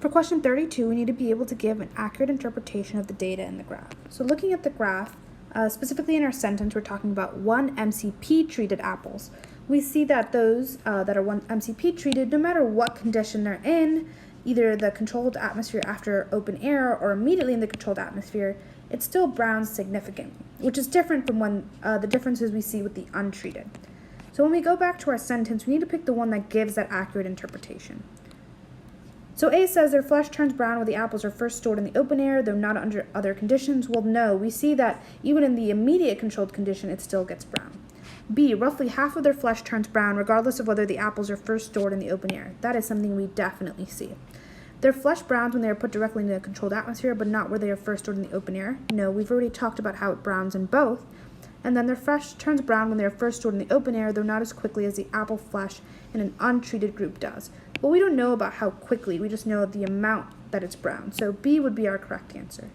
For question 32, we need to be able to give an accurate interpretation of the data in the graph. So looking at the graph, specifically in our sentence, we're talking about 1 MCP treated apples. We see that those that are 1 MCP treated, no matter what condition they're in, either the controlled atmosphere after open air or immediately in the controlled atmosphere, it still browns significantly, which is different from when the differences we see with the untreated. So when we go back to our sentence, we need to pick the one that gives that accurate interpretation. So A says their flesh turns brown when the apples are first stored in the open air, though not under other conditions. Well, no, we see that even in the immediate controlled condition, it still gets brown. B, roughly half of their flesh turns brown regardless of whether the apples are first stored in the open air. That is something we definitely see. Their flesh browns when they are put directly into a controlled atmosphere, but not where they are first stored in the open air. No, we've already talked about how it browns in both. And then their flesh turns brown when they are first stored in the open air, though not as quickly as the apple flesh in an untreated group does. Well, we don't know about how quickly, we just know the amount that it's brown. So B would be our correct answer.